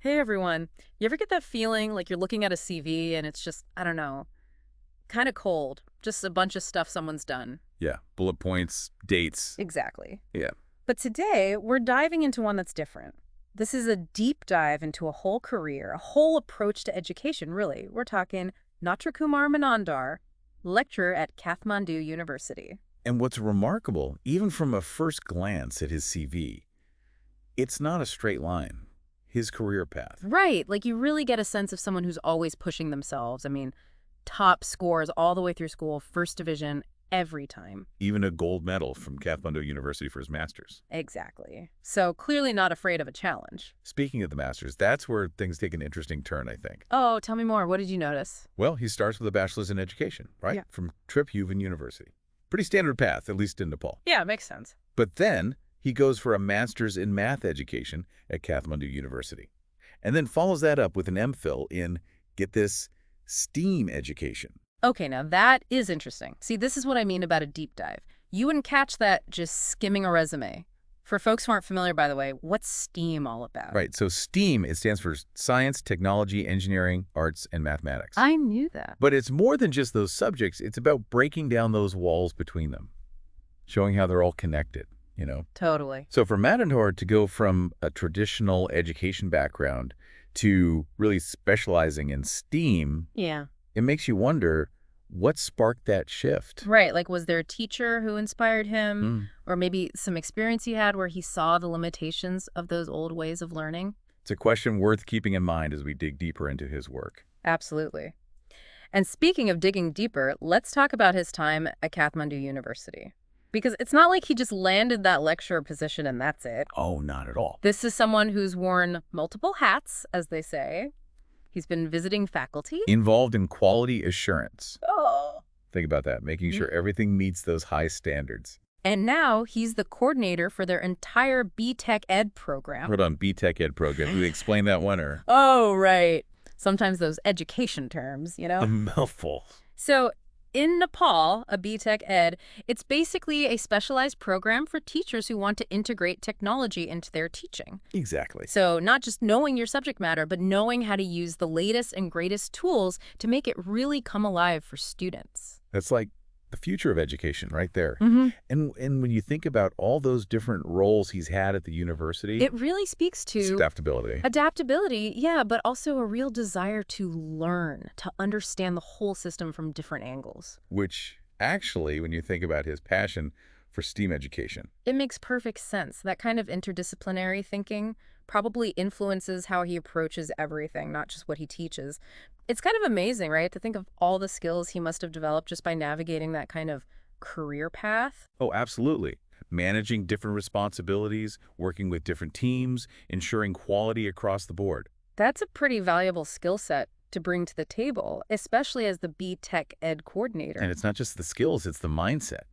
Hey everyone. You ever get that feeling like you're looking at a CV and it's just, I don't know, kind of cold? Just a bunch of stuff someone's done. Yeah, bullet points, dates. Exactly. Yeah. But today, we're diving into one that's different. This is a deep dive into a whole career, a whole approach to education, really. We're talking Netra Kumar Manandhar, lecturer at Kathmandu University. And what's remarkable, even from a first glance at his CV, it's not a straight line. His career path. Right, like you really get a sense of someone who's always pushing themselves. I mean, top scores all the way through school, first division, every time. Even a gold medal from Kathmandu University for his master's. Exactly. So clearly not afraid of a challenge. Speaking of the master's, that's where things take an interesting turn, I think. Oh, tell me more. What did you notice? Well, he starts with a bachelor's in education, right? Yeah. From Trip Huvan University. Pretty standard path, at least in Nepal. Yeah, makes sense. But then he goes for a master's in math education at Kathmandu University. And then follows that up with an MPhil in, get this, STEAM education. Okay, now that is interesting. See, this is what I mean about a deep dive. You wouldn't catch that just skimming a resume. For folks who aren't familiar, by the way, what's STEAM all about? Right, so STEAM, it stands for Science, Technology, Engineering, Arts, and Mathematics. I knew that. But it's more than just those subjects. It's about breaking down those walls between them, showing how they're all connected, you know? Totally. So for Manandhar to go from a traditional education background to really specializing in STEAM, Yeah. it makes you wonder what sparked that shift. Right, like was there a teacher who inspired him? Mm. Or maybe some experience he had where he saw the limitations of those old ways of learning? It's a question worth keeping in mind as we dig deeper into his work. Absolutely. And speaking of digging deeper, let's talk about his time at Kathmandu University. Because it's not like he just landed that lecturer position and that's it. Oh, not at all. This is someone who's worn multiple hats, as they say. He's been visiting faculty. Involved in quality assurance. Oh. Think about that, making sure everything meets those high standards. And now he's the coordinator for their entire B-Tech Ed program. Hold on, B-Tech Ed program. Can we explain that one or? Oh, right. Sometimes those education terms, you know? A mouthful. So in Nepal, a B-Tech Ed, it's basically a specialized program for teachers who want to integrate technology into their teaching. Exactly. So not just knowing your subject matter, but knowing how to use the latest and greatest tools to make it really come alive for students. That's like the future of education right there. Mm-hmm. And when you think about all those different roles he's had at the university, It really speaks to adaptability. adaptability, yeah, but also a real desire to learn, to understand the whole system from different angles. Which actually, when you think about his passion for STEAM education, It makes perfect sense. That kind of interdisciplinary thinking probably influences how he approaches everything, not just what he teaches. It's kind of amazing, right, to think of all the skills he must have developed just by navigating that kind of career path. oh, absolutely. Managing different responsibilities, working with different teams, ensuring quality across the board. That's a pretty valuable skill set to bring to the table, especially as the B-Tech Ed coordinator. And it's not just the skills, it's the mindset.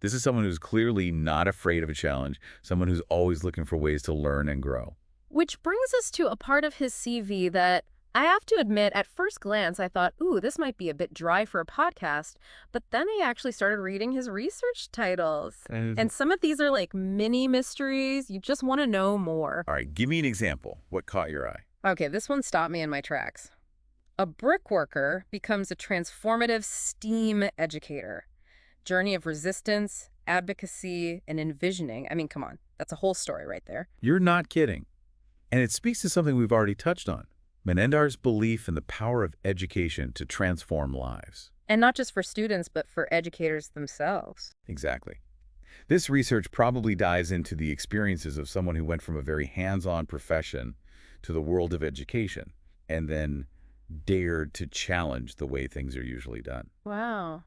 This is someone who's clearly not afraid of a challenge, someone who's always looking for ways to learn and grow. Which brings us to a part of his CV that I have to admit, at first glance, I thought, ooh, this might be a bit dry for a podcast. But then I actually started reading his research titles. And some of these are like mini mysteries. You just want to know more. All right, give me an example. What caught your eye? Okay, this one stopped me in my tracks. A brickworker becomes a transformative STEAM educator. Journey of resistance, advocacy, and envisioning. I mean, come on, that's a whole story right there. You're not kidding. And it speaks to something we've already touched on. Manandhar's belief in the power of education to transform lives. And not just for students, but for educators themselves. Exactly. This research probably dives into the experiences of someone who went from a very hands-on profession to the world of education and then dared to challenge the way things are usually done. Wow.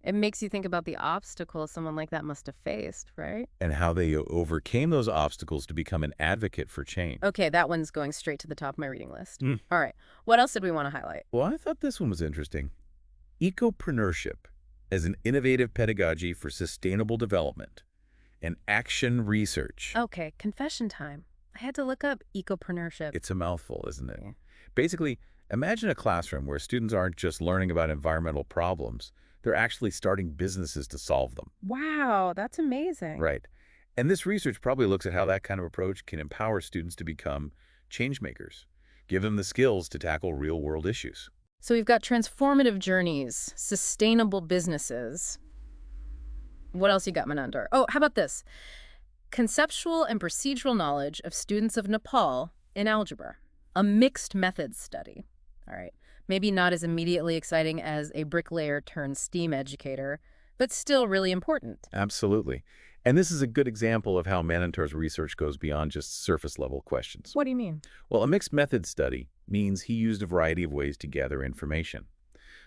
It makes you think about the obstacles someone like that must have faced, right? And how they overcame those obstacles to become an advocate for change. Okay, that one's going straight to the top of my reading list. Mm. All right. What else did we want to highlight? Well, I thought this one was interesting. Ecopreneurship as an innovative pedagogy for sustainable development and action research. Okay, confession time. I had to look up ecopreneurship. It's a mouthful, isn't it? Yeah. Basically, imagine a classroom where students aren't just learning about environmental problems, they're actually starting businesses to solve them. Wow, that's amazing. Right. And this research probably looks at how that kind of approach can empower students to become change makers. Give them the skills to tackle real-world issues. So we've got transformative journeys, sustainable businesses. What else you got, Manandhar? Oh, how about this? Conceptual and procedural knowledge of students of Nepal in algebra. A mixed methods study. All right. Maybe not as immediately exciting as a bricklayer turned STEAM educator, but still really important. Absolutely. And this is a good example of how Manandhar's research goes beyond just surface-level questions. What do you mean? Well, a mixed method study means he used a variety of ways to gather information.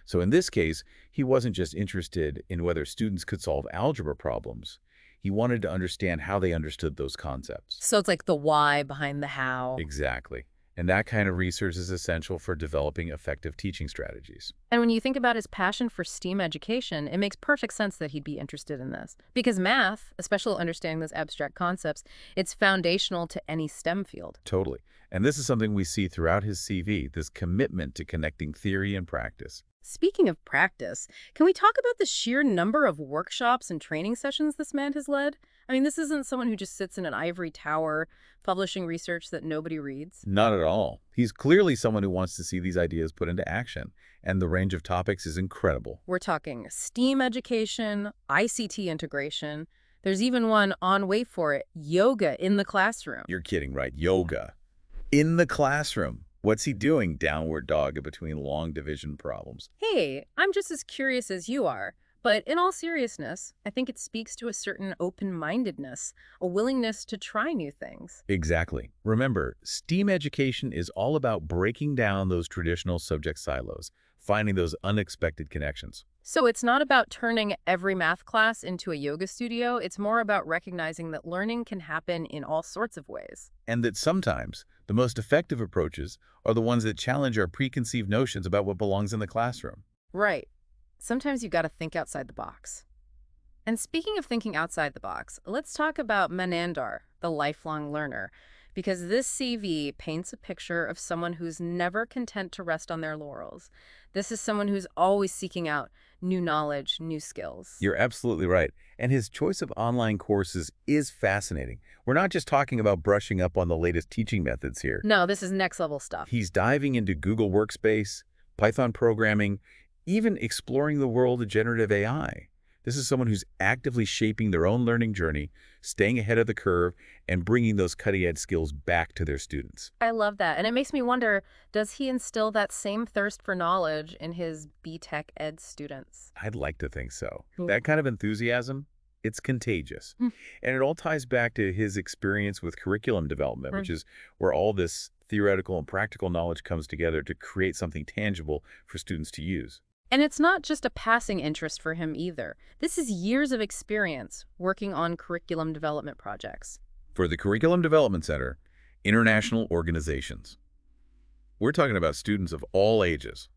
So in this case, he wasn't just interested in whether students could solve algebra problems. He wanted to understand how they understood those concepts. So it's like the why behind the how. Exactly. And that kind of research is essential for developing effective teaching strategies. And when you think about his passion for STEAM education, it makes perfect sense that he'd be interested in this. Because math, especially understanding those abstract concepts, it's foundational to any STEM field. Totally. And this is something we see throughout his CV, this commitment to connecting theory and practice. Speaking of practice, can we talk about the sheer number of workshops and training sessions this man has led? I mean, this isn't someone who just sits in an ivory tower publishing research that nobody reads. Not at all. He's clearly someone who wants to see these ideas put into action, and the range of topics is incredible. We're talking STEAM education, ICT integration. There's even one on, wait for it, yoga in the classroom. You're kidding, right? Yoga. In the classroom. What's he doing, downward dog, between long division problems? Hey, I'm just as curious as you are. But in all seriousness, I think it speaks to a certain open-mindedness, a willingness to try new things. Exactly. Remember, STEAM education is all about breaking down those traditional subject silos, finding those unexpected connections. So it's not about turning every math class into a yoga studio. It's more about recognizing that learning can happen in all sorts of ways. And that sometimes the most effective approaches are the ones that challenge our preconceived notions about what belongs in the classroom. Right. Sometimes you've got to think outside the box. And speaking of thinking outside the box, let's talk about Manandhar, the lifelong learner, because this CV paints a picture of someone who's never content to rest on their laurels. This is someone who's always seeking out new knowledge, new skills. You're absolutely right. And his choice of online courses is fascinating. We're not just talking about brushing up on the latest teaching methods here. No, this is next level stuff. He's diving into Google Workspace, Python programming, even exploring the world of generative AI. This is someone who's actively shaping their own learning journey, staying ahead of the curve, and bringing those cutting-edge skills back to their students. I love that. And it makes me wonder, does he instill that same thirst for knowledge in his B-Tech Ed students? I'd like to think so. Hmm. That kind of enthusiasm, it's contagious. And it all ties back to his experience with curriculum development, which is where all this theoretical and practical knowledge comes together to create something tangible for students to use. And it's not just a passing interest for him either. This is years of experience working on curriculum development projects. For the Curriculum Development Center, international organizations. We're talking about students of all ages,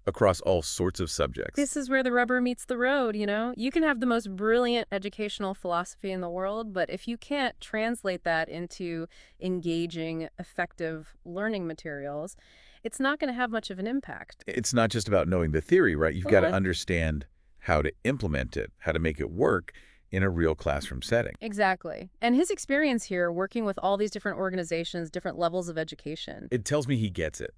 across all sorts of subjects. This is where the rubber meets the road, you know? You can have the most brilliant educational philosophy in the world, but if you can't translate that into engaging, effective learning materials, it's not going to have much of an impact. It's not just about knowing the theory, right? You've got to understand how to implement it, how to make it work in a real classroom setting. Exactly. And his experience here, working with all these different organizations, different levels of education. It tells me he gets it.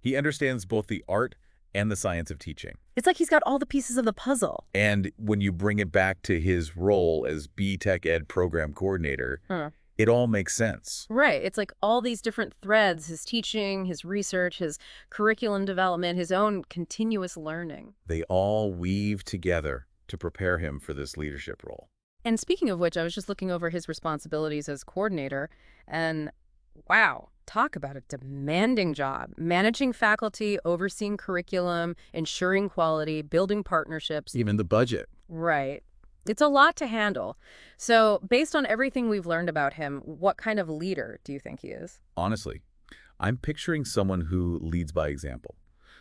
He understands both the art and the science of teaching. It's like he's got all the pieces of the puzzle. And when you bring it back to his role as B-Tech Ed program coordinator, it all makes sense. Right. It's like all these different threads, his teaching, his research, his curriculum development, his own continuous learning. They all weave together to prepare him for this leadership role. And speaking of which, I was just looking over his responsibilities as coordinator, and wow, talk about a demanding job. Managing faculty, overseeing curriculum, ensuring quality, building partnerships. Even the budget. Right. It's a lot to handle. So based on everything we've learned about him, what kind of leader do you think he is? Honestly, I'm picturing someone who leads by example.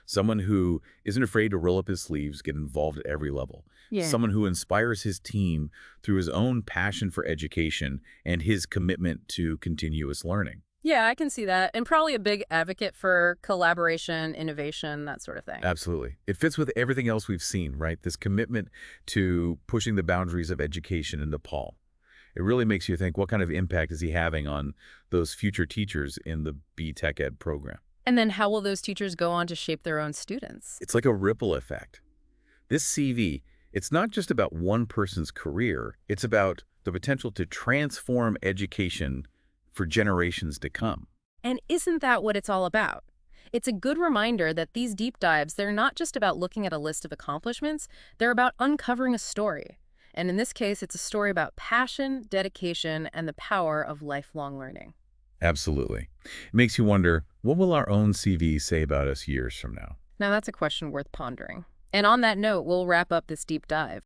Someone who isn't afraid to roll up his sleeves, get involved at every level. Yeah. Someone who inspires his team through his own passion for education and his commitment to continuous learning. Yeah, I can see that. And probably a big advocate for collaboration, innovation, that sort of thing. Absolutely. It fits with everything else we've seen, right? This commitment to pushing the boundaries of education in Nepal. It really makes you think, what kind of impact is he having on those future teachers in the B-Tech Ed program? And then how will those teachers go on to shape their own students? It's like a ripple effect. This CV, it's not just about one person's career. It's about the potential to transform education for generations to come. And isn't that what it's all about? It's a good reminder that these deep dives, they're not just about looking at a list of accomplishments, they're about uncovering a story. And in this case, it's a story about passion, dedication, and the power of lifelong learning. Absolutely. It makes you wonder, what will our own CVs say about us years from now? Now, that's a question worth pondering. And on that note, we'll wrap up this deep dive.